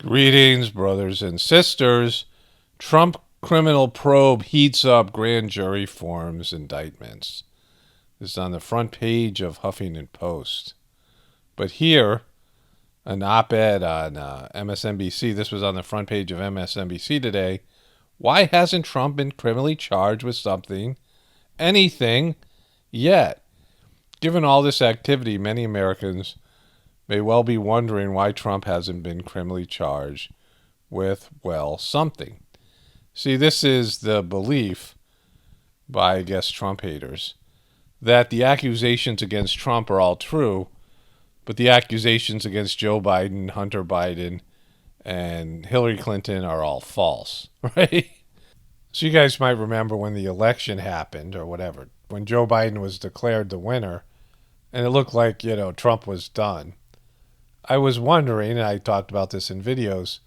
Greetings, brothers and sisters. Trump criminal probe heats up grand jury forms indictments. This is on the front page of Huffington Post. But here, an op-ed on MSNBC, this was on the front page of MSNBC today. Why hasn't Trump been criminally charged with something, anything, yet? Given all this activity, many Americans may well be wondering why Trump hasn't been criminally charged with, well, something. See, this is the belief by, I guess, Trump haters, that the accusations against Trump are all true, but the accusations against Joe Biden, Hunter Biden, and Hillary Clinton are all false, right? So you guys might remember when the election happened or whatever, when Joe Biden was declared the winner, and it looked like, Trump was done. I was wondering, and I talked about this in videos,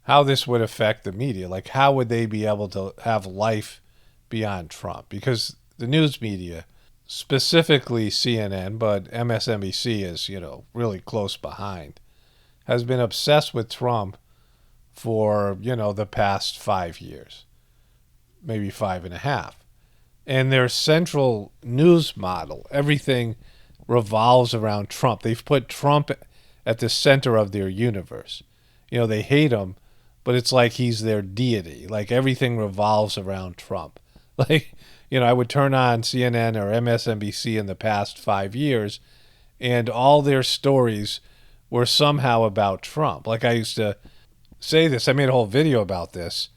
how this would affect the media. Like, how would they be able to have life beyond Trump? Because the news media, specifically CNN, but MSNBC is, really close behind, has been obsessed with Trump for, the past 5 years, maybe 5.5. And their central news model, everything revolves around Trump. They've put Trump at the center of their universe. They hate him, but it's like he's their deity. Like, everything revolves around Trump. Like, I would turn on CNN or MSNBC in the past 5 years, and all their stories were somehow about Trump. Like, I used to say this. I made a whole video about this.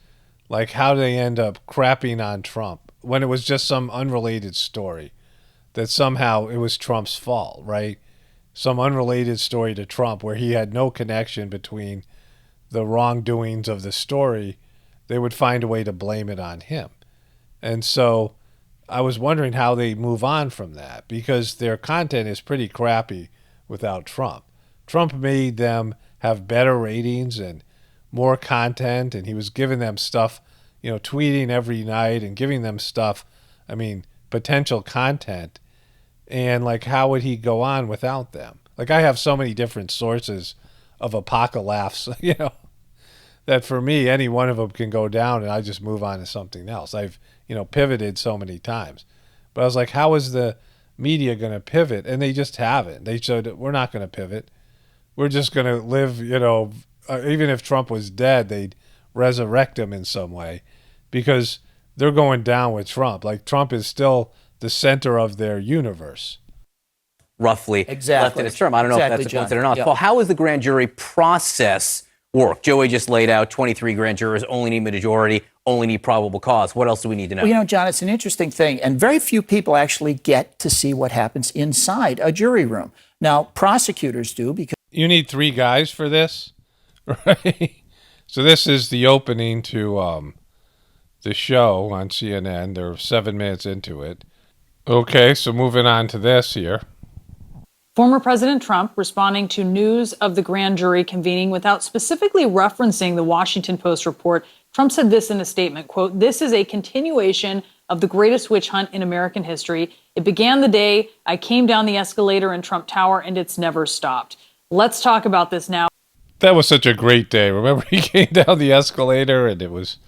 Like, how they end up crapping on Trump when it was just some unrelated story, that somehow it was Trump's fault, right? Some unrelated story to Trump where he had no connection between the wrongdoings of the story. They would find a way to blame it on him. And so I was wondering how they move on from that, because their content is pretty crappy without Trump. Trump made them have better ratings and more content, and he was giving them stuff, tweeting every night and giving them stuff, potential content. And, how would he go on without them? Like, I have so many different sources of apocalaughs, that for me, any one of them can go down and I just move on to something else. I've, pivoted so many times. But I was like, how is the media going to pivot? And they just haven't. They said, we're not going to pivot. We're just going to live, even if Trump was dead, they'd resurrect him in some way, because they're going down with Trump. Like, Trump is still the center of their universe. Roughly left in his term. I don't know if that's a coincidence or not. Yeah. Paul, how does the grand jury process work? Joey just laid out 23 grand jurors, only need majority, only need probable cause. What else do we need to know? Well, John, it's an interesting thing, and very few people actually get to see what happens inside a jury room. Now, prosecutors do, because You need 3 guys for this, right? So this is the opening to the show on CNN. They're 7 minutes into it. Okay, so moving on to this here. Former President Trump responding to news of the grand jury convening without specifically referencing the Washington Post report. Trump said this in a statement, quote, "This is a continuation of the greatest witch hunt in American history. It began the day I came down the escalator in Trump Tower, and it's never stopped." Let's talk about this now. That was such a great day. Remember, he came down the escalator and it was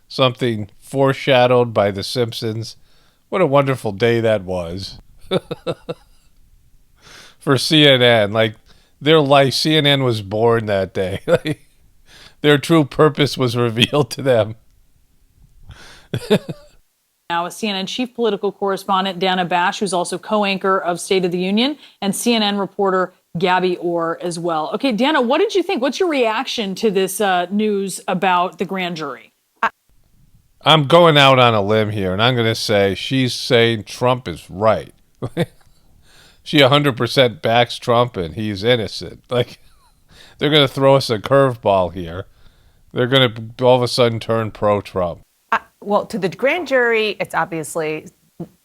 something foreshadowed by The Simpsons. What a wonderful day that was. For CNN, like, their life, CNN was born that day. Their true purpose was revealed to them. Now, CNN chief political correspondent Dana Bash, who's also co-anchor of State of the Union, and CNN reporter Gabby Orr as well. Okay, Dana, what did you think? What's your reaction to this news about the grand jury? I'm going out on a limb here, and I'm going to say she's saying Trump is right. She 100% backs Trump, and he's innocent. Like, they're going to throw us a curveball here. They're going to all of a sudden turn pro-Trump. Well, to the grand jury, it's obviously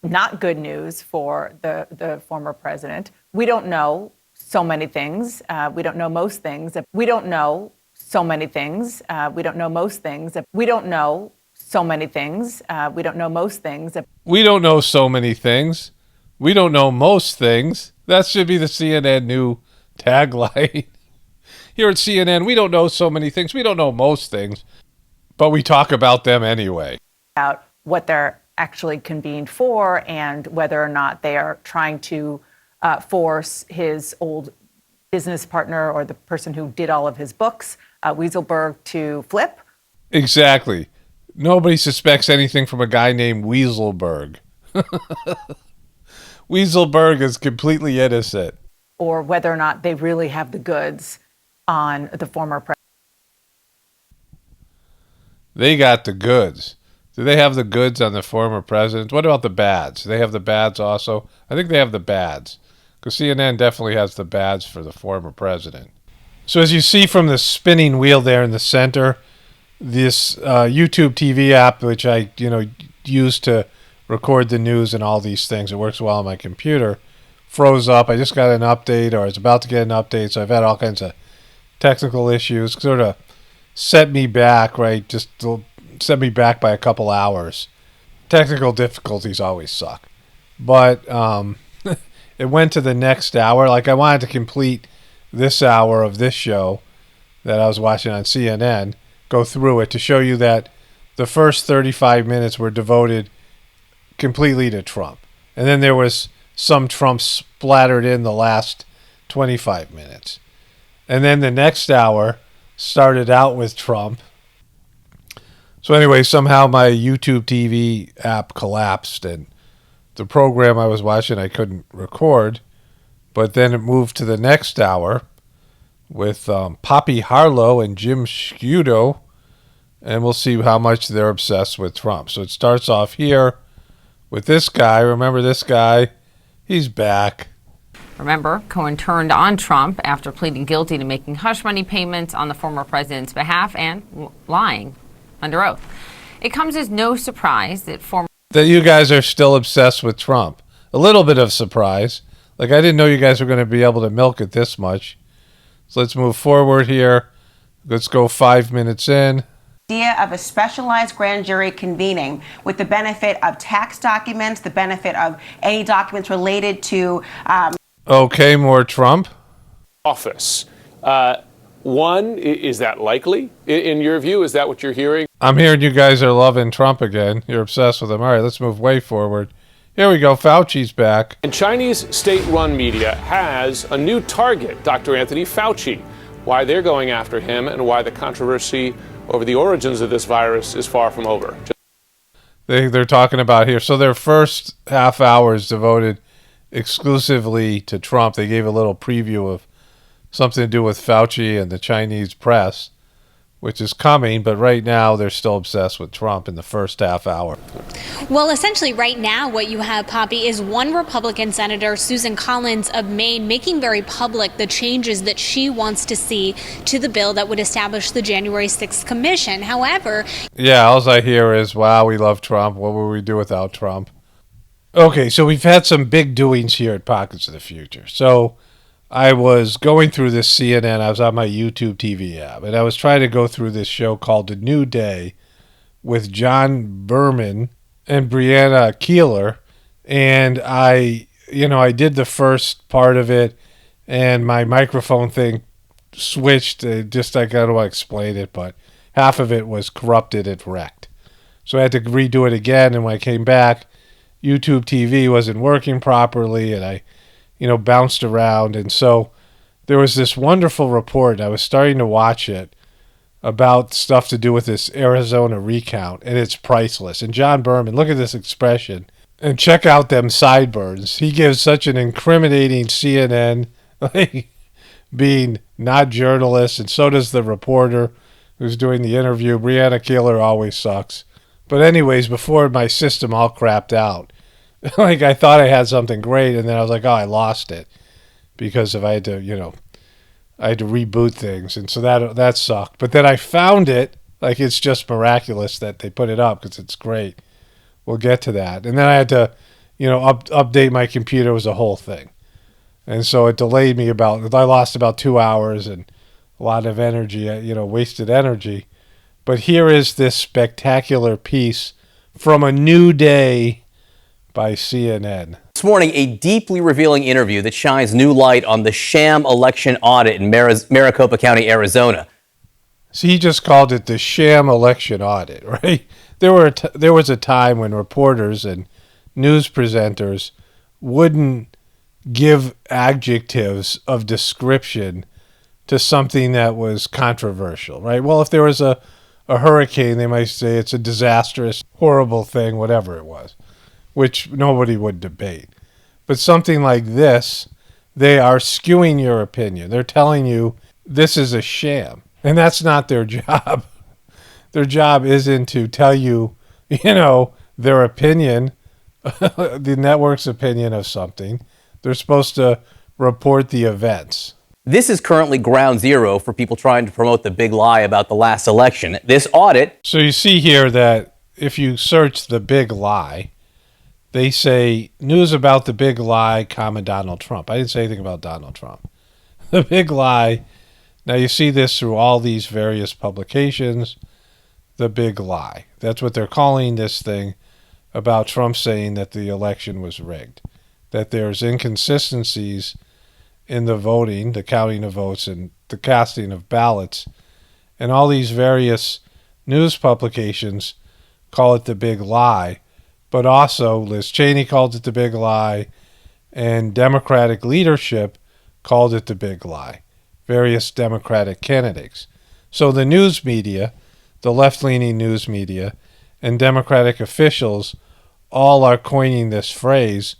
not good news for the former president. We don't know so many things. We don't know most things. We don't know so many things. We don't know most things. We don't know so many things. We don't know most things. We don't know so many things. We don't know most things. That should be the CNN new tagline. here at CNN, we don't know so many things. We don't know most things, but we talk about them anyway. About what they're actually convened for and whether or not they are trying to force his old business partner or the person who did all of his books, Weaselberg, to flip. Exactly. Nobody suspects anything from a guy named Weaselberg. Weaselberg is completely innocent. Or whether or not they really have the goods on the former president. They got the goods. Do they have the goods on the former president? What about the bads? Do they have the bads also? I think they have the bads, because CNN definitely has the bads for the former president. So as you see from the spinning wheel there in the center, this YouTube TV app, which I use to record the news and all these things, it works well on my computer, froze up. I just got an update, or I was about to get an update, so I've had all kinds of technical issues, sort of set me back, right? Just set me back by a couple hours. Technical difficulties always suck. But it went to the next hour. Like, I wanted to complete this hour of this show that I was watching on CNN, go through it to show you that the first 35 minutes were devoted completely to Trump. And then there was some Trump splattered in the last 25 minutes. And then the next hour started out with Trump. So anyway, somehow my YouTube TV app collapsed, and the program I was watching I couldn't record. But then it moved to the next hour with Poppy Harlow and Jim Scudo, and we'll see how much they're obsessed with Trump. So it starts off here with this guy. Remember this guy? He's back. Remember, Cohen turned on Trump after pleading guilty to making hush money payments on the former president's behalf and lying under oath. It comes as no surprise that you guys are still obsessed with Trump. A little bit of surprise. Like, I didn't know you guys were going to be able to milk it this much. So let's move forward here. Let's go 5 minutes in. Idea of a specialized grand jury convening with the benefit of tax documents, the benefit of any documents related to... Okay, more Trump. Office. One, is that likely? In your view, is that what you're hearing? I'm hearing you guys are loving Trump again. You're obsessed with him. All right, let's move way forward. Here we go. Fauci's back. And Chinese state-run media has a new target, Dr. Anthony Fauci. Why they're going after him and why the controversy over the origins of this virus is far from over. They're talking about here. So their first half hour is devoted exclusively to Trump. They gave a little preview of something to do with Fauci and the Chinese press, which is coming, but right now they're still obsessed with Trump in the first half hour. Well, essentially right now what you have, Poppy, is one Republican Senator, Susan Collins of Maine, making very public the changes that she wants to see to the bill that would establish the January 6th commission. However... Yeah, all I hear is, wow, we love Trump. What would we do without Trump? Okay, so we've had some big doings here at Pockets of the Future. So I was going through this CNN. I was on my YouTube TV app, and I was trying to go through this show called The New Day with John Berman and Brianna Keeler. And I did the first part of it, and my microphone thing switched. I don't know how to explain it, but half of it was corrupted and wrecked. So I had to redo it again, and when I came back, YouTube TV wasn't working properly, and I bounced around. And so there was this wonderful report, and I was starting to watch it, about stuff to do with this Arizona recount, and it's priceless. And John Berman, look at this expression, and check out them sideburns. He gives such an incriminating CNN, like, being not journalists, and so does the reporter who's doing the interview. Brianna Keeler always sucks. But anyways, before my system all crapped out, like, I thought I had something great, and then I was like, oh, I lost it because I had to reboot things, and so that sucked. But then I found it. Like, it's just miraculous that they put it up because it's great. We'll get to that. And then I had to, update my computer. It was a whole thing. And so it delayed me I lost about 2 hours and a lot of energy, wasted energy. But here is this spectacular piece from a New Day by CNN. This morning, a deeply revealing interview that shines new light on the sham election audit in Maricopa County, Arizona. So he just called it the sham election audit, right? There was a time when reporters and news presenters wouldn't give adjectives of description to something that was controversial, right? Well, if there was a hurricane, they might say it's a disastrous, horrible thing, whatever it was, which nobody would debate. But something like this, they are skewing your opinion. They're telling you this is a sham, and that's not their job. Their job isn't to tell you, their opinion, the network's opinion of something. They're supposed to report the events. This is currently ground zero for people trying to promote the big lie about the last election. This audit. So you see here that if you search the big lie, they say news about the big lie, Donald Trump. I didn't say anything about Donald Trump. The big lie. Now you see this through all these various publications. The big lie. That's what they're calling this thing about Trump saying that the election was rigged, that there's inconsistencies in the voting, the counting of votes, and the casting of ballots. And all these various news publications call it the big lie. But also Liz Cheney called it the big lie, and Democratic leadership called it the big lie. Various Democratic candidates. So the news media, the left-leaning news media, and Democratic officials all are coining this phrase.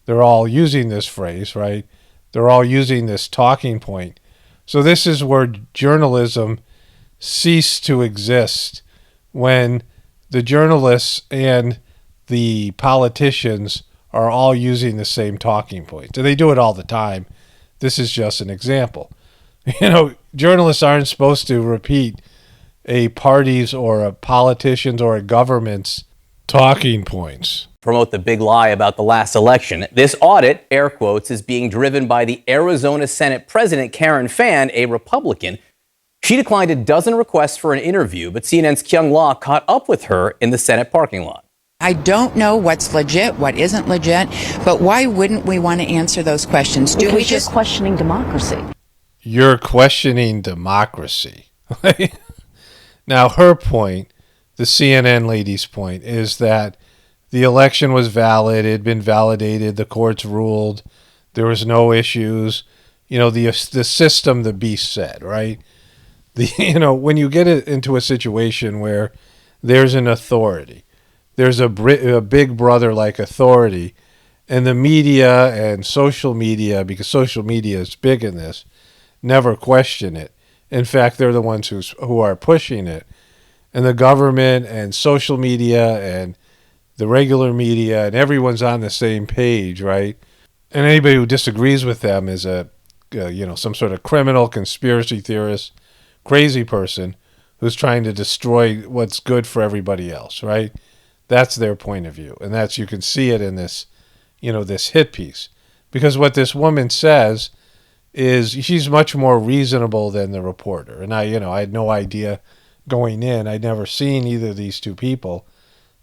They're all using this phrase, right? They're all using this talking point. So this is where journalism ceased to exist, when the journalists and the politicians are all using the same talking points. And they do it all the time. This is just an example. Journalists aren't supposed to repeat a party's or a politician's or a government's talking points. Promote the big lie about the last election. This audit, air quotes, is being driven by the Arizona Senate President Karen Fann, a Republican. She declined a dozen requests for an interview, but CNN's Kyung Law caught up with her in the Senate parking lot. I don't know what's legit, what isn't legit, but why wouldn't we want to answer those questions? Because we just questioning democracy. You're questioning democracy. Now, her point, the CNN lady's point, is that the election was valid. It had been validated. The courts ruled. There was no issues. The system, the beast said, right? When you get into a situation where there's an authority, there's a big brother-like authority, and the media and social media, because social media is big in this, never question it. In fact, they're the ones who are pushing it. And the government and social media and the regular media and everyone's on the same page, right? And anybody who disagrees with them is some sort of criminal, conspiracy theorist, crazy person who's trying to destroy what's good for everybody else, right? That's their point of view. And you can see it in this, this hit piece. Because what this woman says is she's much more reasonable than the reporter. And I had no idea going in. I'd never seen either of these two people,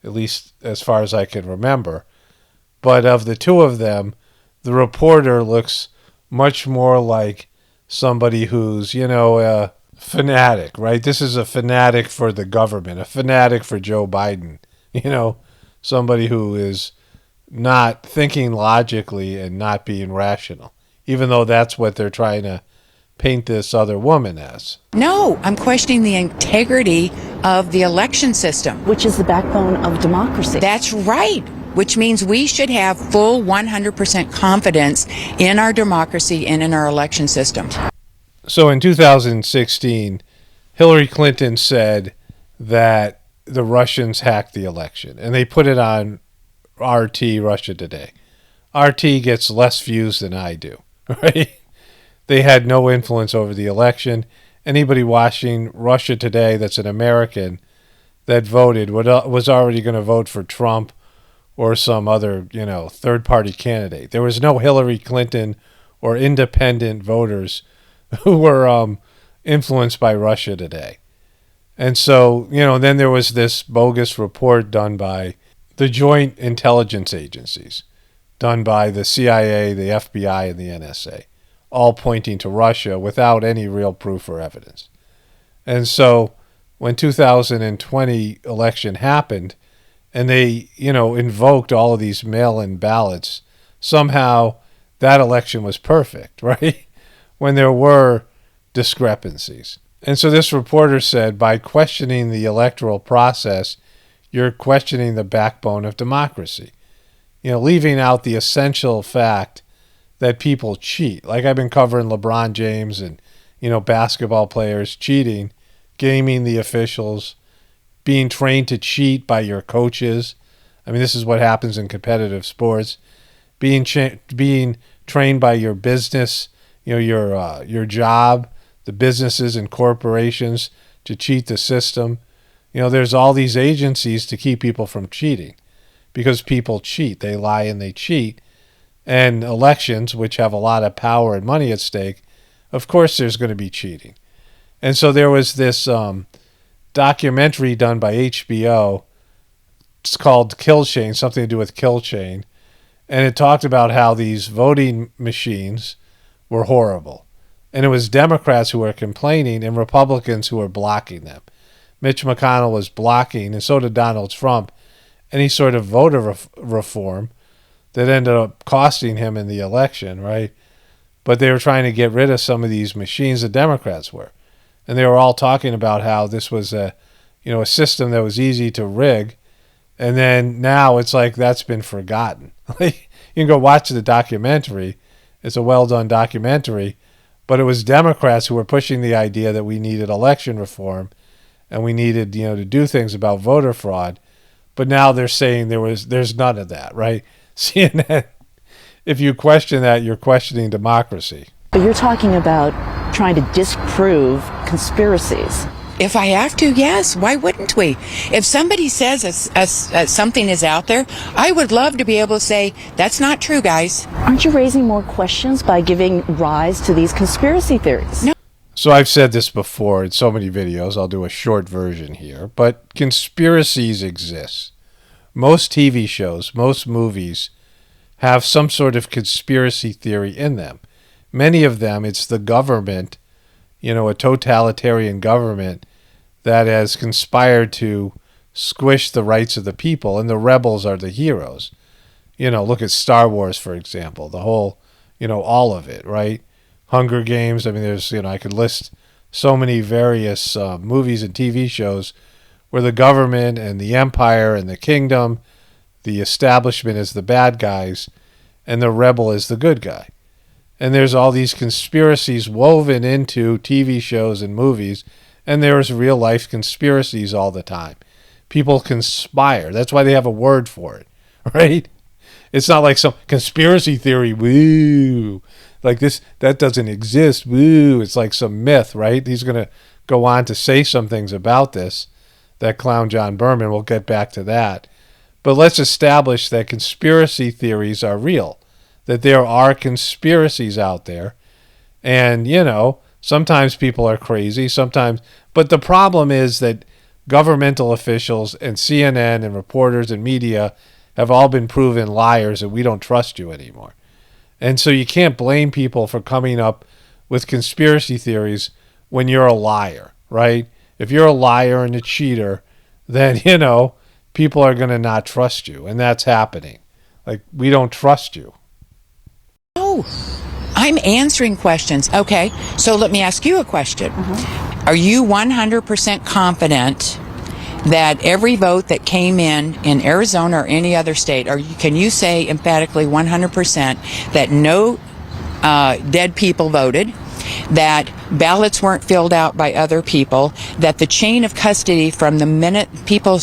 at least as far as I can remember. But of the two of them, the reporter looks much more like somebody who's, a fanatic, right? This is a fanatic for the government, a fanatic for Joe Biden, somebody who is not thinking logically and not being rational, even though that's what they're trying to paint this other woman as. No, I'm questioning the integrity of the election system. Which is the backbone of democracy. That's right, which means we should have full 100% confidence in our democracy and in our election system. So in 2016, Hillary Clinton said that the Russians hacked the election, and they put it on RT, Russia Today. RT gets less views than I do, right? They had no influence over the election. Anybody watching Russia Today that's an American that voted was already going to vote for Trump or some other, third-party candidate. There was no Hillary Clinton or independent voters who were influenced by Russia Today. And so, then there was this bogus report done by the joint intelligence agencies done by the CIA, the FBI, and the NSA, all pointing to Russia without any real proof or evidence. And so when 2020 election happened and they, invoked all of these mail-in ballots, somehow that election was perfect, right? When there were discrepancies. And so this reporter said, by questioning the electoral process, you're questioning the backbone of democracy. Leaving out the essential fact that people cheat. Like I've been covering LeBron James and, basketball players cheating, gaming the officials, being trained to cheat by your coaches. I mean, this is what happens in competitive sports. Being trained by your business, your job, the businesses and corporations to cheat the system. There's all these agencies to keep people from cheating because people cheat. They lie and they cheat. And elections, which have a lot of power and money at stake, of course there's going to be cheating. And so there was this documentary done by HBO. It's called Kill Chain, something to do with Kill Chain. And it talked about how these voting machines were horrible. And it was Democrats who were complaining and Republicans who were blocking them. Mitch McConnell was blocking, and so did Donald Trump, any sort of voter reform that ended up costing him in the election, right? But they were trying to get rid of some of these machines, the Democrats were. And they were all talking about how this was a system that was easy to rig. And then now it's like that's been forgotten. You can go watch the documentary. It's a well-done documentary. But it was Democrats who were pushing the idea that we needed election reform and we needed, to do things about voter fraud. But now they're saying there's none of that, right? CNN, if you question that, you're questioning democracy. But you're talking about trying to disprove conspiracies. If I have to, yes. Why wouldn't we? If somebody says something is out there, I would love to be able to say, that's not true, guys. Aren't you raising more questions by giving rise to these conspiracy theories? No. So I've said this before in so many videos. I'll do a short version here. But conspiracies exist. Most TV shows, most movies have some sort of conspiracy theory in them. Many of them, it's the government, a totalitarian government that has conspired to squish the rights of the people, and the rebels are the heroes. Look at Star Wars, for example, the whole, all of it, right? Hunger Games. I mean, there's, I could list so many various movies and TV shows where the government and the empire and the kingdom, the establishment is the bad guys, and the rebel is the good guy. And there's all these conspiracies woven into TV shows and movies, and there's real life conspiracies all the time. People conspire. That's why they have a word for it, right? It's not like some conspiracy theory, woo, like this, that doesn't exist, woo. It's like some myth, right? He's going to go on to say some things about this, that clown John Berman. We'll get back to that. But let's establish that conspiracy theories are real, that there are conspiracies out there. And, sometimes people are crazy, sometimes. But the problem is that governmental officials and CNN and reporters and media have all been proven liars, and we don't trust you anymore. And so you can't blame people for coming up with conspiracy theories when you're a liar, right? If you're a liar and a cheater, then, people are going to not trust you. And that's happening. Like, we don't trust you. Oh, I'm answering questions. Okay, so let me ask you a question. Are you 100% confident that every vote that came in Arizona or any other state, or can you say emphatically 100% that no dead people voted, that ballots weren't filled out by other people, that the chain of custody from the minute people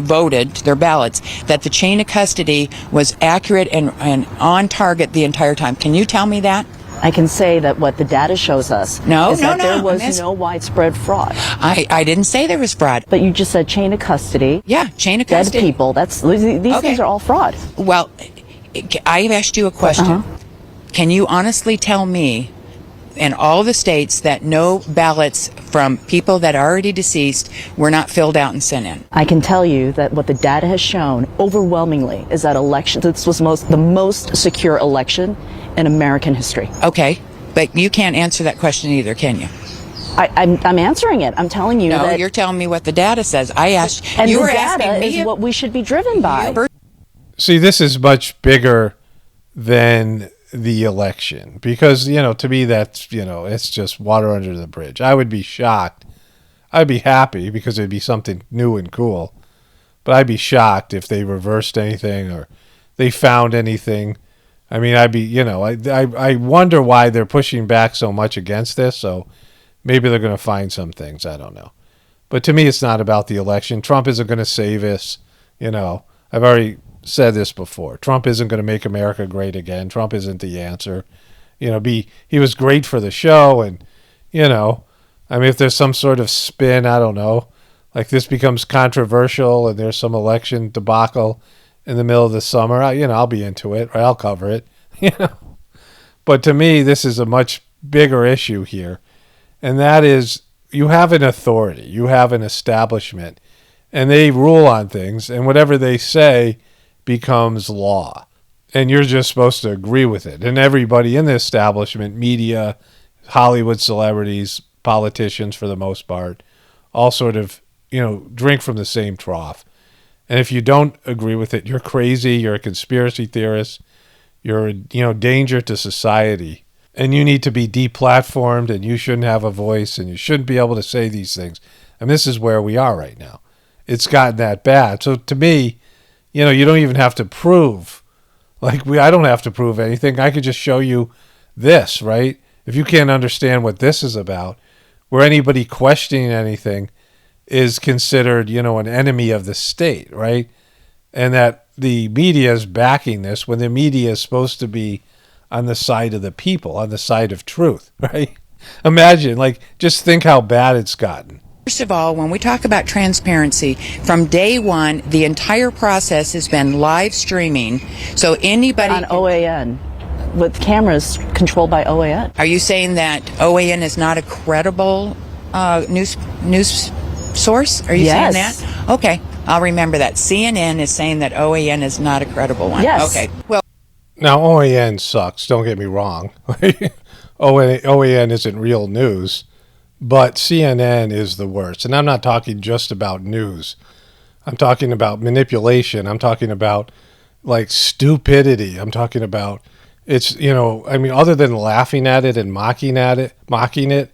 voted their ballots, that the chain of custody was accurate and on target the entire time? Can you tell me that? I can say that what the data shows us is that there was no widespread fraud. I didn't say there was fraud. But you just said chain of custody. Yeah, chain of custody. Dead people. These things are all fraud. Well, I've asked you a question. Can you honestly tell me in all the states that no ballots from people that are already deceased were not filled out and sent in. I can tell you that what the data has shown overwhelmingly is that this was the most secure election in American history. Okay, but you can't answer that question either, can you? I'm answering it. I'm telling you that. No, you're telling me what the data says. I asked. And you the were data asking me is what we should be driven by. See, this is much bigger than the election because, to me, that's, it's just water under the bridge. I would be shocked. I'd be happy because it'd be something new and cool, but I'd be shocked if they reversed anything or they found anything. I mean, I'd be, I wonder why they're pushing back so much against this. So maybe they're going to find some things. I don't know. But to me, it's not about the election. Trump isn't going to save us. I've already said this before. Trump isn't going to make America great again. Trump isn't the answer. He was great for the show. And, if there's some sort of spin, I don't know, like this becomes controversial and there's some election debacle in the middle of the summer, I'll be into it, or I'll cover it, But to me, this is a much bigger issue here. And that is, you have an authority, you have an establishment, and they rule on things, and whatever they say becomes law. And you're just supposed to agree with it. And everybody in the establishment, media, Hollywood celebrities, politicians for the most part, all sort of, drink from the same trough. And if you don't agree with it, you're crazy, you're a conspiracy theorist, you're a danger to society. And you need to be deplatformed, and you shouldn't have a voice, and you shouldn't be able to say these things. And this is where we are right now. It's gotten that bad. So to me, you don't even have to prove. I don't have to prove anything. I could just show you this, right? If you can't understand what this is about, where anybody questioning anything is considered, an enemy of the state, right? And that the media is backing this when the media is supposed to be on the side of the people, on the side of truth, right? Imagine, just think how bad it's gotten. First of all, when we talk about transparency, from day one, the entire process has been live streaming. So anybody on OAN, with cameras controlled by OAN. Are you saying that OAN is not a credible news source? Are you saying that? Okay, I'll remember that. CNN is saying that OAN is not a credible one. Yes. Okay. Well. Now, OAN sucks, don't get me wrong. OAN isn't real news, but CNN is the worst. And I'm not talking just about news. I'm talking about manipulation. I'm talking about, stupidity. I'm talking about, other than laughing at it and mocking it,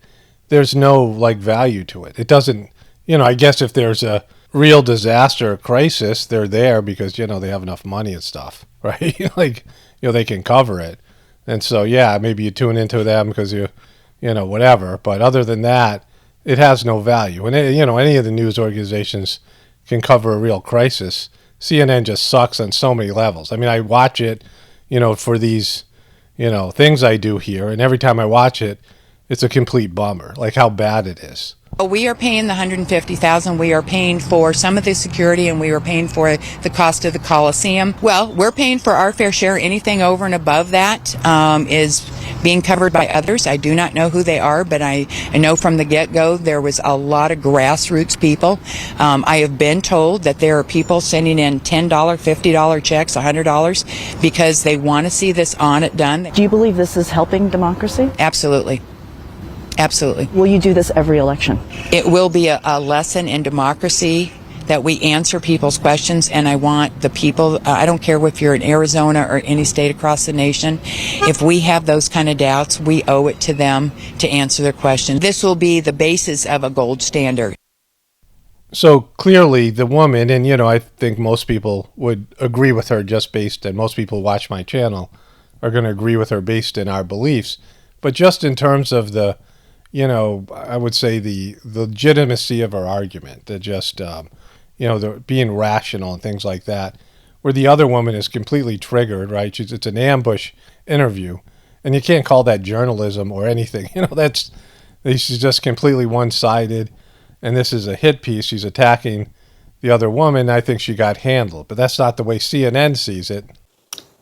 there's no, value to it. It doesn't, I guess if there's a real disaster or crisis, they're there because, they have enough money and stuff, right? They can cover it. And so, yeah, maybe you tune into them because whatever. But other than that, it has no value. And, any of the news organizations can cover a real crisis. CNN just sucks on so many levels. I mean, I watch it, for these, things I do here. And every time I watch it, it's a complete bummer, how bad it is. We are paying the $150,000. We are paying for some of the security, and we are paying for the cost of the Coliseum. Well, we're paying for our fair share. Anything over and above that is being covered by others. I do not know who they are, but I know from the get-go there was a lot of grassroots people. I have been told that there are people sending in $10, $50 checks, $100 because they want to see this audit done. Do you believe this is helping democracy? Absolutely. Absolutely. Will you do this every election? It will be a lesson in democracy that we answer people's questions, and I want the people, I don't care if you're in Arizona or any state across the nation, if we have those kind of doubts, we owe it to them to answer their question. This will be the basis of a gold standard. So clearly the woman, and I think most people would agree with her just based, and most people who watch my channel are going to agree with her based in our beliefs, but just in terms of the I would say the legitimacy of our argument, that just, the being rational and things like that, where the other woman is completely triggered, right? It's an ambush interview, and you can't call that journalism or anything. She's just completely one-sided, and this is a hit piece. She's attacking the other woman. I think she got handled, but that's not the way CNN sees it.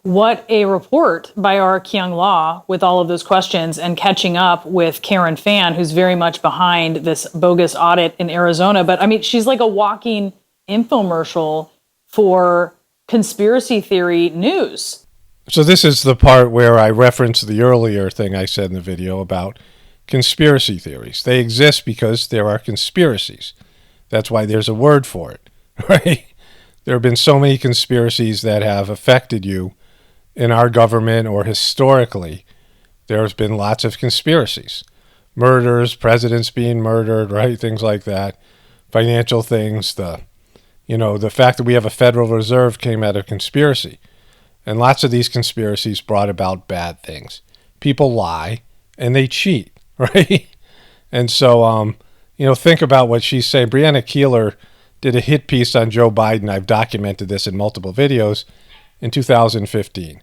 What a report by our Kyung Law with all of those questions and catching up with Karen Fan, who's very much behind this bogus audit in Arizona. But I mean, she's like a walking infomercial for conspiracy theory news. So this is the part where I referenced the earlier thing I said in the video about conspiracy theories. They exist because there are conspiracies. That's why there's a word for it, right? There have been so many conspiracies that have affected you in our government or historically. There's been lots of conspiracies. Murders, presidents being murdered, right? Things like that. Financial things. The fact that we have a Federal Reserve came out of conspiracy. And lots of these conspiracies brought about bad things. People lie and they cheat, right? And so, think about what she's saying. Breonna Keeler did a hit piece on Joe Biden. I've documented this in multiple videos in 2015,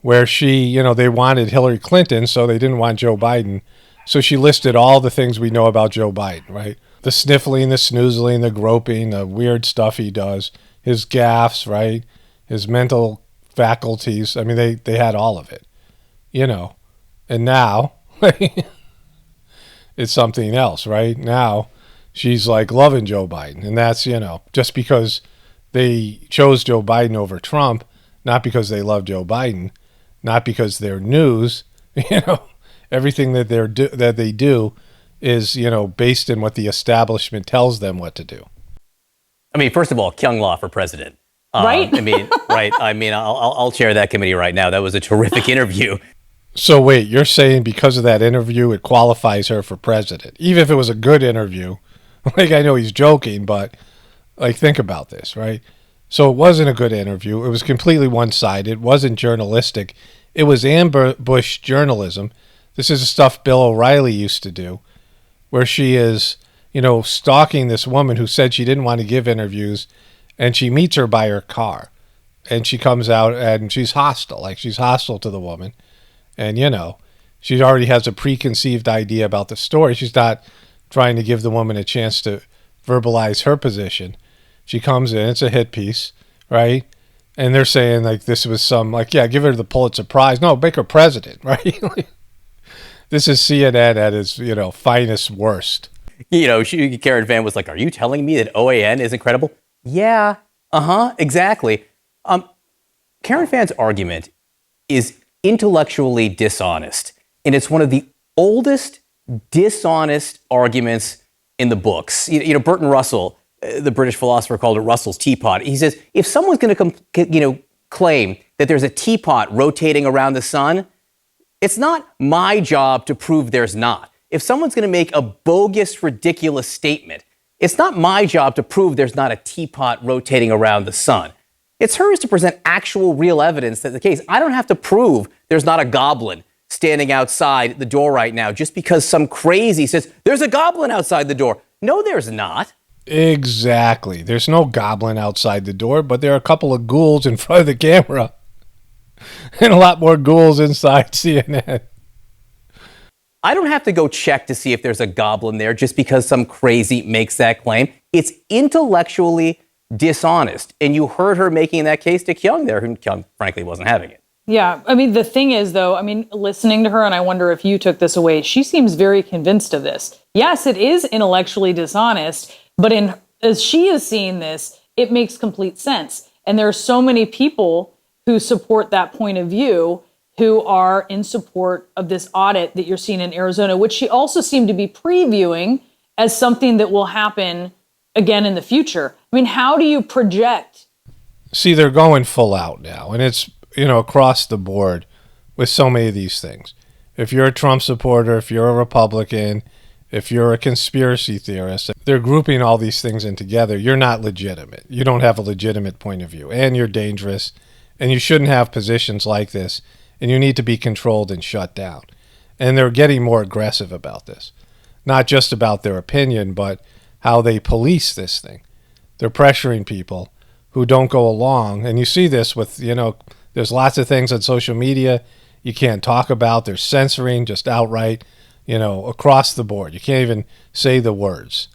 where they wanted Hillary Clinton, so they didn't want Joe Biden. So she listed all the things we know about Joe Biden, right? The sniffling, the snoozling, the groping, the weird stuff he does, his gaffes, right? His mental faculties. I mean, they had all of it, And now it's something else, right? Now she's like loving Joe Biden. And that's, just because they chose Joe Biden over Trump, not because they love Joe Biden, not because they're news, everything that they do is, based in what the establishment tells them what to do. I mean, first of all, Kyung Law for president. Right? Right. I mean, I'll chair that committee right now. That was a terrific interview. So wait, you're saying because of that interview, it qualifies her for president, even if it was a good interview? Like, I know he's joking, but think about this, right? So it wasn't a good interview. It was completely one-sided. It wasn't journalistic. It was ambush journalism. This is the stuff Bill O'Reilly used to do, where she is, stalking this woman who said she didn't want to give interviews, and she meets her by her car. And she comes out, and she's hostile. She's hostile to the woman. And, she already has a preconceived idea about the story. She's not trying to give the woman a chance to verbalize her position. She comes in, it's a hit piece, right? And they're saying this was give her the Pulitzer Prize. No, make her president, right? This is CNN at its, finest worst. Karen Fan was like, are you telling me that OAN is incredible? Yeah, exactly. Karen Fan's argument is intellectually dishonest, and it's one of the oldest dishonest arguments in the books. Burton Russell, the British philosopher, called it Russell's teapot. He says, if someone's going to claim that there's a teapot rotating around the sun, it's not my job to prove there's not. If someone's going to make a bogus, ridiculous statement, it's not my job to prove there's not a teapot rotating around the sun. It's hers to present actual, real evidence that's the case. I don't have to prove there's not a goblin standing outside the door right now just because some crazy says, there's a goblin outside the door. No, there's not. Exactly. There's no goblin outside the door, but there are a couple of ghouls in front of the camera. And a lot more ghouls inside CNN. I don't have to go check to see if there's a goblin there just because some crazy makes that claim. It's intellectually dishonest. And you heard her making that case to Kyung there, who Kyung frankly wasn't having it. Yeah. I mean, the thing is, though, listening to her, and I wonder if you took this away, she seems very convinced of this. Yes, it is intellectually dishonest, but as she is seeing this, it makes complete sense. And there are so many people who support that point of view who are in support of this audit that you're seeing in Arizona, which she also seemed to be previewing as something that will happen again in the future. How do you project? See, they're going full out now, and it's, across the board with so many of these things. If you're a Trump supporter, if you're a Republican, if you're a conspiracy theorist, they're grouping all these things in together. You're not legitimate. You don't have a legitimate point of view, and you're dangerous, and you shouldn't have positions like this, and you need to be controlled and shut down. And they're getting more aggressive about this, not just about their opinion, but how they police this thing. They're pressuring people who don't go along. And you see this with, there's lots of things on social media you can't talk about. There's censoring just outright, across the board. You can't even say the words,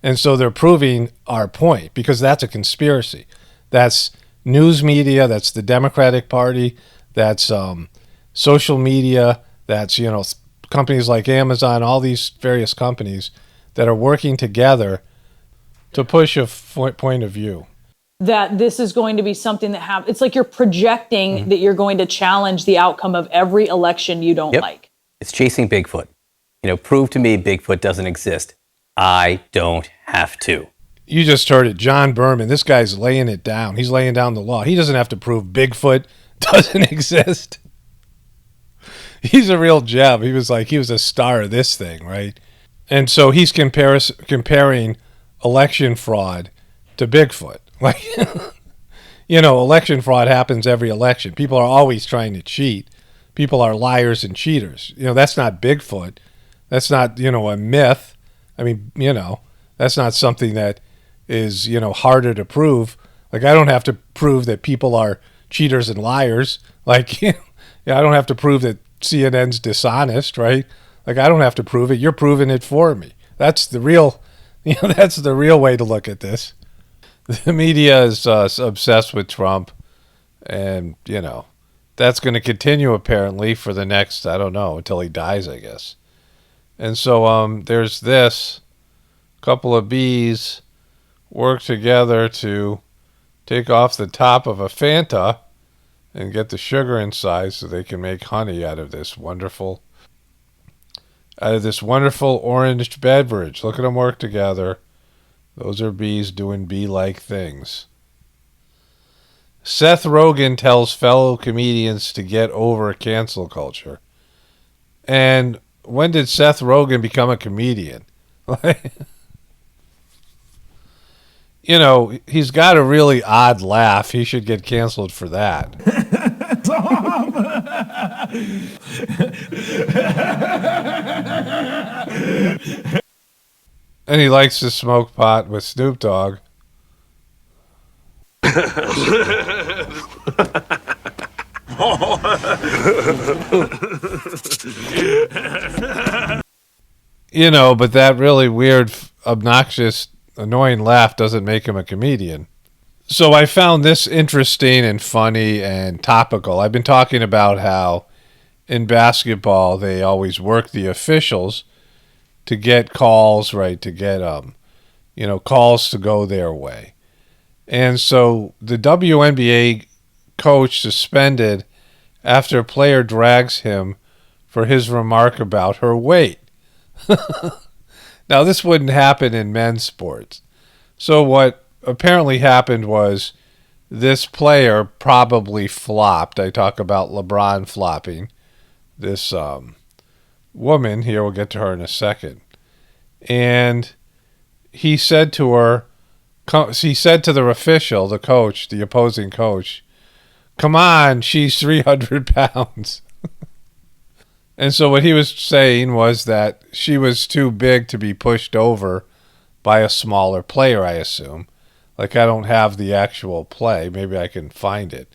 And so they're proving our point because that's a conspiracy. That's news media, that's the Democratic Party, that's social media, that's, companies like Amazon, all these various companies that are working together to push a point of view. That this is going to be something that happens. It's like you're projecting that you're going to challenge the outcome of every election you don't like. It's chasing Bigfoot. Prove to me Bigfoot doesn't exist. I don't have to. You just heard it. John Berman, this guy's laying it down. He's laying down the law. He doesn't have to prove Bigfoot doesn't exist. He's a real gem. He was a star of this thing, right? And so he's comparing election fraud to Bigfoot. Election fraud happens every election. People are always trying to cheat. People are liars and cheaters. That's not Bigfoot. That's not, a myth. I mean, that's not something that is, harder to prove. I don't have to prove that people are cheaters and liars. I don't have to prove that CNN's dishonest, right? I don't have to prove it. You're proving it for me. That's the real, that's the real way to look at this. The media is obsessed with Trump, and, that's going to continue apparently for the next, I don't know, until he dies, I guess. And so there's this. Couple of bees work together to take off the top of a Fanta and get the sugar inside so they can make honey out of this wonderful orange beverage. Look at them work together. Those are bees doing bee-like things. Seth Rogen tells fellow comedians to get over cancel culture. And when did Seth Rogen become a comedian? He's got a really odd laugh. He should get canceled for that. And he likes to smoke pot with Snoop Dogg. But that really weird, obnoxious, annoying laugh doesn't make him a comedian. So I found this interesting and funny and topical. I've been talking about how in basketball they always work the officials to get calls, right, to get calls to go their way. And so the WNBA coach suspended after a player drags him for his remark about her weight. Now, this wouldn't happen in men's sports. So what apparently happened was this player probably flopped. I talk about LeBron flopping. This woman here, we'll get to her in a second. And he said to the official, the coach, the opposing coach, "Come on, she's 300 pounds." And so what he was saying was that she was too big to be pushed over by a smaller player, I assume. I don't have the actual play. Maybe I can find it.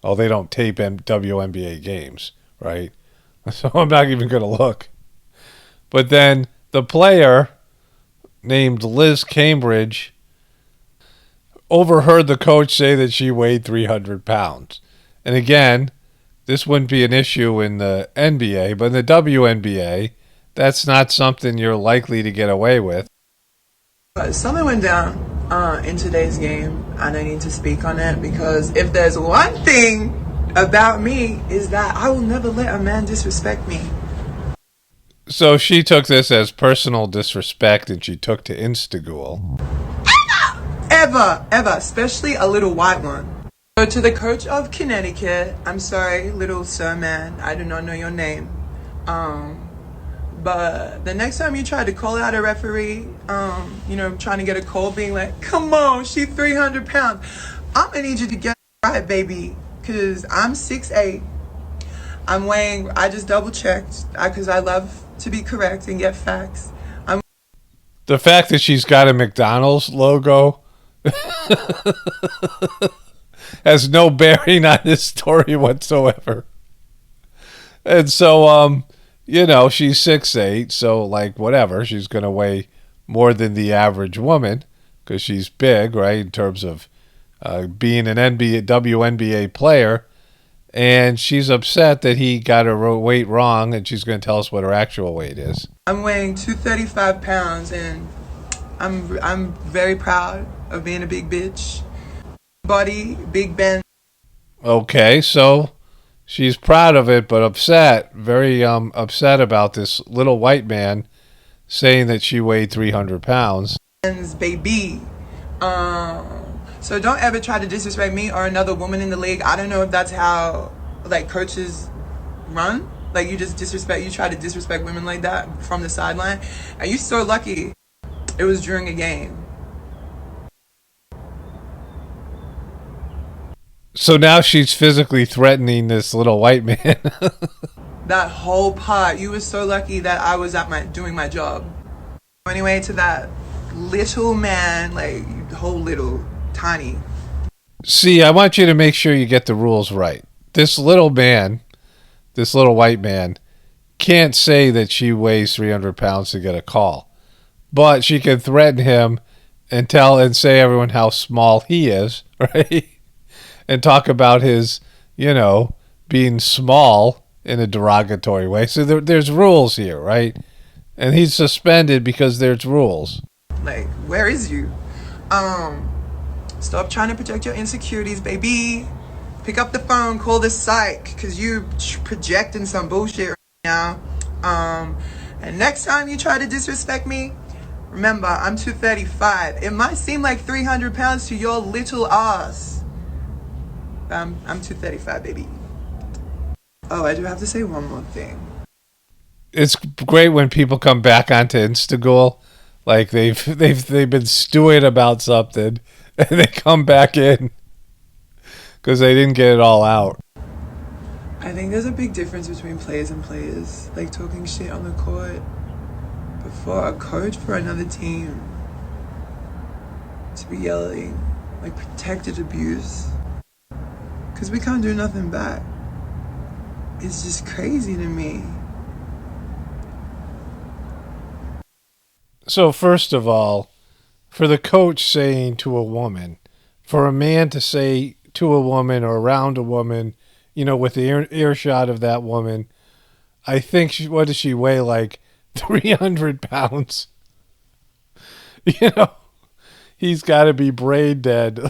Oh, they don't tape WNBA games, right? So I'm not even going to look. But then the player named Liz Cambridge overheard the coach say that she weighed 300 pounds. And again, this wouldn't be an issue in the NBA, but in the WNBA, that's not something you're likely to get away with. Something went down in today's game, and I need to speak on it because if there's one thing about me is that I will never let a man disrespect me. So she took this as personal disrespect, and she took to Instagool. Ever, especially a little white one. So to the coach of Connecticut, I'm sorry, little sir man, I do not know your name. But the next time you try to call out a referee, trying to get a call being like, "Come on, she's 300 pounds. I'm going to need you to get right, baby, because I'm 6'8". I just double checked because I love to be correct and get facts. The fact that she's got a McDonald's logo has no bearing on this story whatsoever. And so, she's 6'8", so whatever, she's going to weigh more than the average woman because she's big, right, in terms of being an WNBA player, and she's upset that he got her weight wrong, and she's going to tell us what her actual weight is. I'm weighing 235 pounds, and I'm very proud of being a big bitch. Body, Big Ben. Okay, so she's proud of it, but upset, very upset about this little white man saying that she weighed 300 pounds. Baby. So don't ever try to disrespect me or another woman in the league. I don't know if that's how like coaches run. Like you try to disrespect women like that from the sideline. And you're so lucky it was during a game. So now she's physically threatening this little white man. That whole part, you were so lucky that I was doing my job. Anyway, to that little man, like whole little tiny. See, I want you to make sure you get the rules right. This little man, this little white man, can't say that she weighs 300 pounds to get a call. But she can threaten him and say everyone how small he is, right? And talk about his, being small in a derogatory way. So there's rules here, right? And he's suspended because there's rules. Like, where is you? Stop trying to protect your insecurities, baby. Pick up the phone, call the psych, because you projecting some bullshit right now. And next time you try to disrespect me, remember, I'm 235. It might seem like 300 pounds to your little ass. I'm 235, baby. Oh, I do have to say one more thing. It's great when people come back onto Instagoal, like they've been stewing about something, and they come back in because they didn't get it all out. I think there's a big difference between players and players, like talking shit on the court. But for a coach for another team to be yelling like protected abuse, because we can't do nothing back, it's just crazy to me. So first of all, for the coach saying to a woman, for a man to say to a woman or around a woman, with the earshot of that woman, I think, what does she weigh, like 300 pounds? He's got to be brain dead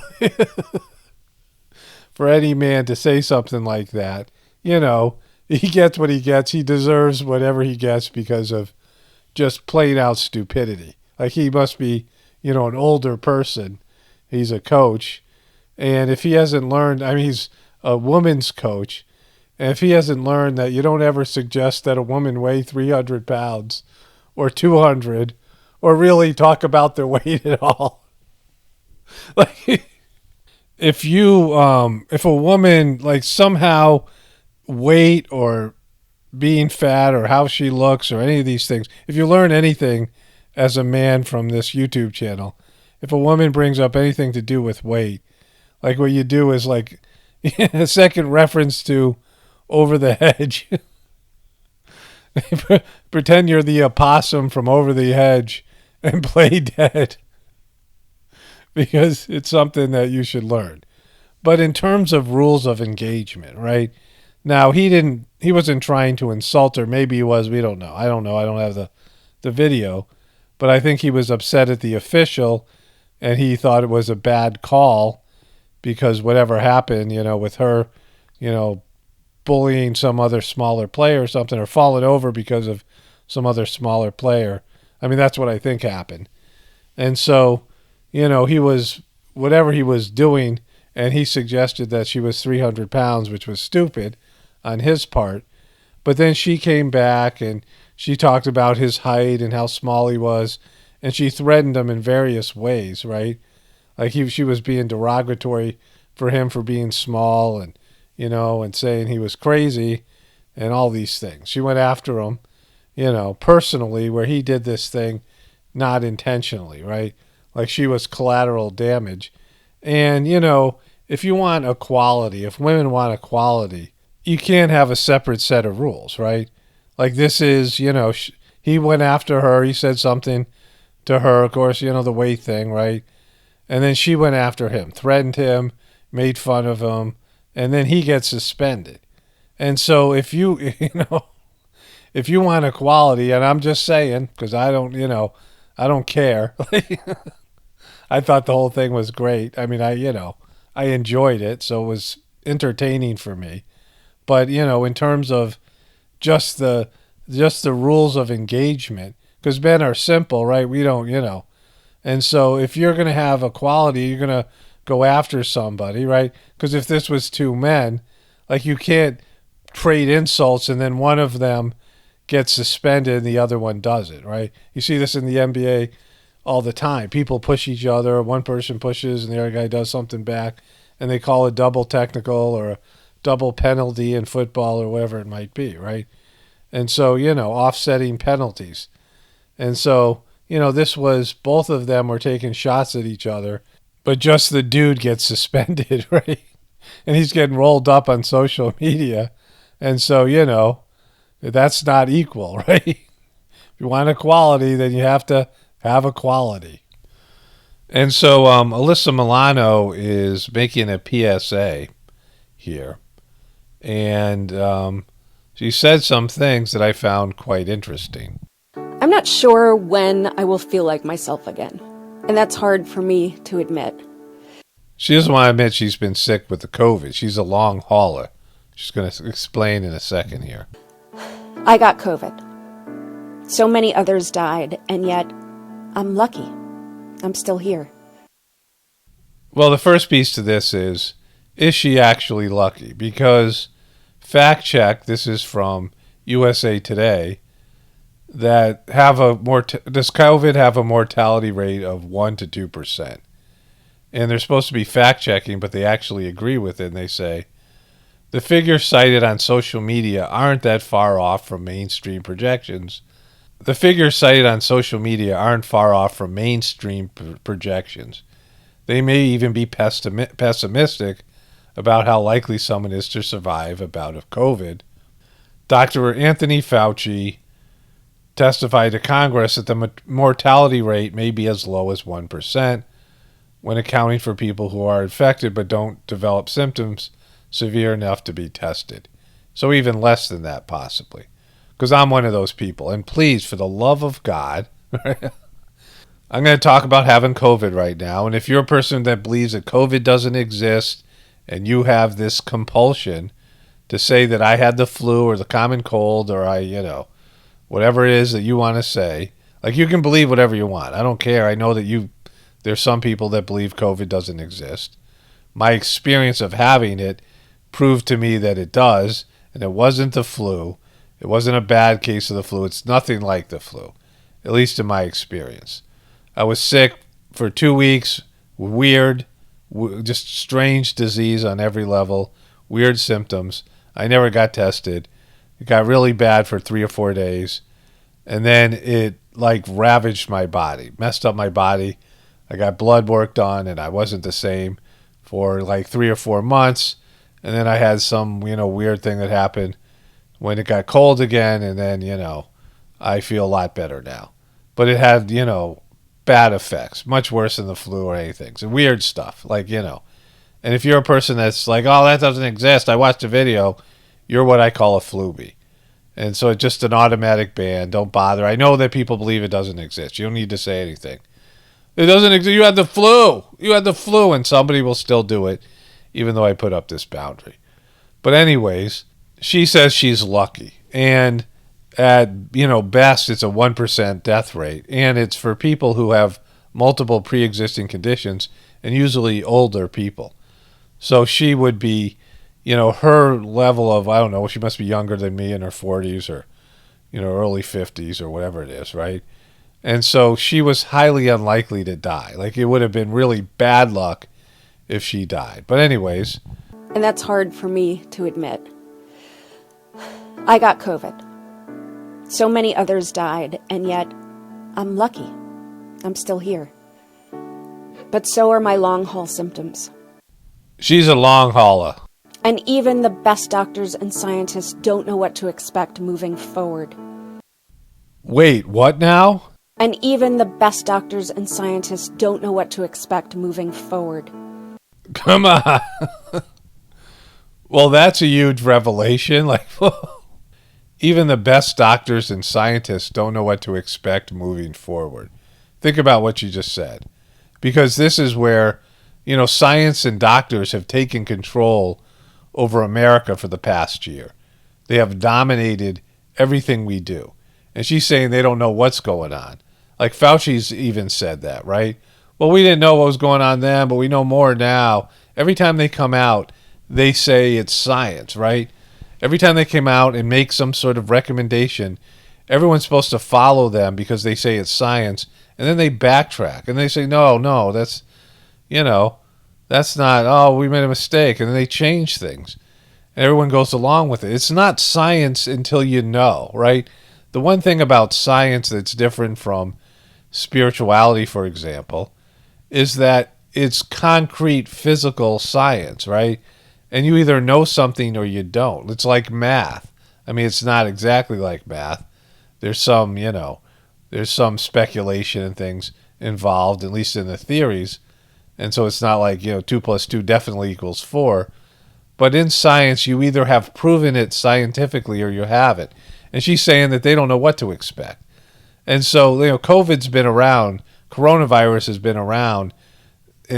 for any man to say something like that. He gets what he gets. He deserves whatever he gets because of just plain out stupidity. Like he must be, an older person. He's a coach. And if he hasn't learned, he's a woman's coach. And if he hasn't learned that you don't ever suggest that a woman weigh 300 pounds or 200 or really talk about their weight at all. Like if a woman like somehow weight or being fat or how she looks or any of these things, if you learn anything as a man from this YouTube channel, if a woman brings up anything to do with weight, like what you do is like a second reference to Over the Hedge. Pretend you're the opossum from Over the Hedge and play dead because it's something that you should learn. But in terms of rules of engagement, right? Now, he wasn't trying to insult her. Maybe he was. We don't know. I don't know. I don't have the video. But I think he was upset at the official, and he thought it was a bad call because whatever happened, with her, bullying some other smaller player or something, or falling over because of some other smaller player. That's what I think happened. And so, he was, whatever he was doing, and he suggested that she was 300 pounds, which was stupid on his part. But then she came back and she talked about his height and how small he was, and she threatened him in various ways, right? Like she was being derogatory for him for being small and, and saying he was crazy and all these things. She went after him, personally, where he did this thing not intentionally, right? Like she was collateral damage. And, if you want equality, if women want equality, you can't have a separate set of rules, right? Like this is, he went after her. He said something to her, of course, the weight thing, right? And then she went after him, threatened him, made fun of him, and then he gets suspended. And so if you, if you want equality, and I'm just saying, because I don't care. I thought the whole thing was great. I mean, I enjoyed it, so it was entertaining for me. But, in terms of just the rules of engagement, because men are simple, right? We don't, And so if you're going to have equality, you're going to go after somebody, right? Because if this was two men, like, you can't trade insults and then one of them gets suspended and the other one doesn't, right? You see this in the NBA all the time. People push each other. One person pushes and the other guy does something back, and they call it double technical or a double penalty in football or whatever it might be, right? And so, offsetting penalties. And so, this was, both of them were taking shots at each other, but just the dude gets suspended, right? And he's getting rolled up on social media. And so, that's not equal, right? If you want equality, then you have to have equality. And so Alyssa Milano is making a PSA here. And she said some things that I found quite interesting. I'm not sure when I will feel like myself again, and that's hard for me to admit. She doesn't want to admit she's been sick with the COVID. She's a long hauler. She's going to explain in a second here. I got COVID. So many others died, and yet I'm lucky. I'm still here. Well, the first piece to this is she actually lucky? Because fact check, this is from USA Today, that does COVID have a mortality rate of 1 to 2%? And they're supposed to be fact checking, but they actually agree with it, and they say the figures cited on social media aren't that far off from mainstream projections. The figures cited on social media aren't far off from mainstream projections. They may even be pessimistic about how likely someone is to survive a bout of COVID. Dr. Anthony Fauci testified to Congress that the mortality rate may be as low as 1% when accounting for people who are infected but don't develop symptoms severe enough to be tested. So even less than that, possibly. Because I'm one of those people. And please, for the love of God, I'm going to talk about having COVID right now. And if you're a person that believes that COVID doesn't exist and you have this compulsion to say that I had the flu or the common cold or whatever it is that you want to say, like, you can believe whatever you want. I don't care. I know that there's some people that believe COVID doesn't exist. My experience of having it proved to me that it does, and it wasn't the flu. It wasn't a bad case of the flu. It's nothing like the flu, at least in my experience. I was sick for 2 weeks, weird, just strange disease on every level, weird symptoms. I never got tested. It got really bad for 3 or 4 days, and then it ravaged my body, messed up my body. I got blood work done, and I wasn't the same for 3 or 4 months. And then I had some, weird thing that happened when it got cold again, and then, I feel a lot better now. But it had, bad effects, much worse than the flu or anything. So weird stuff, And if you're a person that's like, oh, that doesn't exist, I watched a video, you're what I call a flubie. And so it's just an automatic ban. Don't bother. I know that people believe it doesn't exist. You don't need to say anything. It doesn't exist. You had the flu. You had the flu, and somebody will still do it, even though I put up this boundary. But anyways, she says she's lucky. And at, best, it's a 1% death rate. And it's for people who have multiple pre-existing conditions, and usually older people. So she would be, her level of, I don't know, she must be younger than me, in her 40s or, early 50s or whatever it is, right? And so she was highly unlikely to die. It would have been really bad luck if she died. But anyways. And that's hard for me to admit. I got COVID. So many others died, and yet I'm lucky. I'm still here. But so are my long-haul symptoms. She's a long hauler. And even the best doctors and scientists don't know what to expect moving forward. Wait, what now? And even the best doctors and scientists don't know what to expect moving forward. Come on. Well, that's a huge revelation. Like, even the best doctors and scientists don't know what to expect moving forward. Think about what you just said. Because this is where, science and doctors have taken control over America for the past year. They have dominated everything we do. And she's saying they don't know what's going on. Like Fauci's even said that, right? Well, we didn't know what was going on then, but we know more now. Every time they come out, they say it's science, right? Every time they come out and make some sort of recommendation, everyone's supposed to follow them because they say it's science. And then they backtrack and they say, no, that's, that's not, we made a mistake. And then they change things. And everyone goes along with it. It's not science until you know, right? The one thing about science that's different from spirituality, for example, is that it's concrete physical science, right? And you either know something or you don't. It's like math. I mean, it's not exactly like math. There's some, there's some speculation and things involved, at least in the theories. And so it's not like, 2 + 2 definitely equals 4. But in science, you either have proven it scientifically or you haven't. And she's saying that they don't know what to expect. And so, COVID's been around. Coronavirus has been around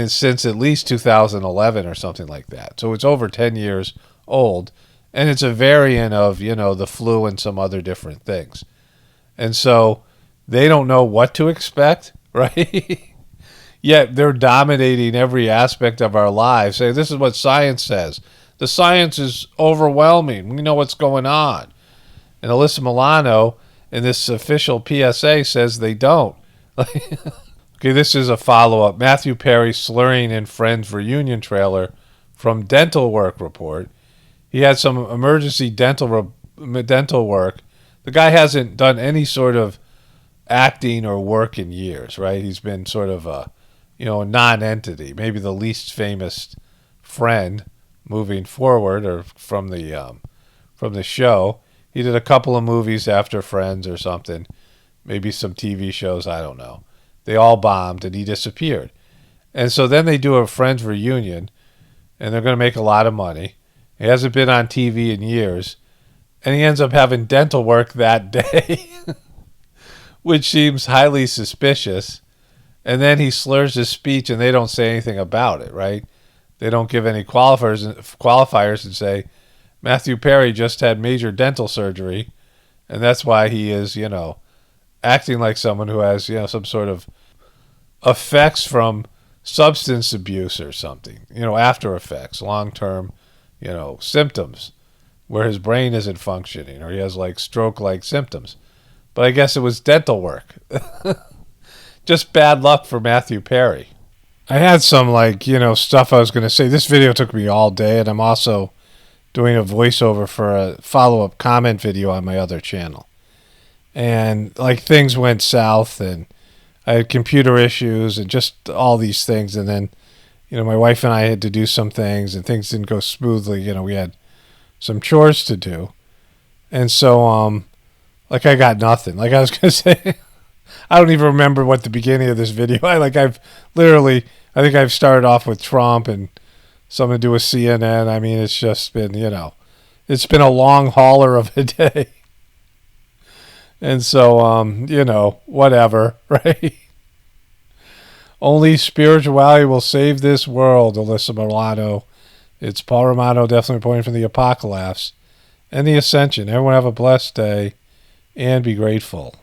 since at least 2011 or something like that. So it's over 10 years old. And it's a variant of, the flu and some other different things. And so they don't know what to expect, right? Yet they're dominating every aspect of our lives. Say, this is what science says. The science is overwhelming. We know what's going on. And Alyssa Milano in this official PSA says they don't. Okay, this is a follow-up. Matthew Perry slurring in Friends reunion trailer from Dental Work report. He had some emergency dental work. The guy hasn't done any sort of acting or work in years, right? He's been sort of a non-entity, maybe the least famous friend moving forward or from the show. He did a couple of movies after Friends or something, maybe some TV shows, I don't know. They all bombed and he disappeared. And so then they do a Friends reunion and they're going to make a lot of money. He hasn't been on TV in years and he ends up having dental work that day, which seems highly suspicious. And then he slurs his speech and they don't say anything about it, right? They don't give any qualifiers and say, Matthew Perry just had major dental surgery, and that's why he is, acting like someone who has, some sort of effects from substance abuse or something, after effects, long-term, symptoms where his brain isn't functioning or he has like stroke-like symptoms. But I guess it was dental work. Just bad luck for Matthew Perry. I had some stuff I was going to say. This video took me all day, and I'm also doing a voiceover for a follow-up comment video on my other channel. And things went south and I had computer issues and just all these things. And then, my wife and I had to do some things and things didn't go smoothly. We had some chores to do. And so, I got nothing. Like I was going to say, I don't even remember what the beginning of this video. I think I've started off with Trump and something to do with CNN. I mean, it's just been, it's been a long hauler of a day. And so, whatever, right? Only spirituality will save this world, Alyssa Milano. It's Paul Romano, definitely reporting from the Apocalypse and the Ascension. Everyone have a blessed day and be grateful.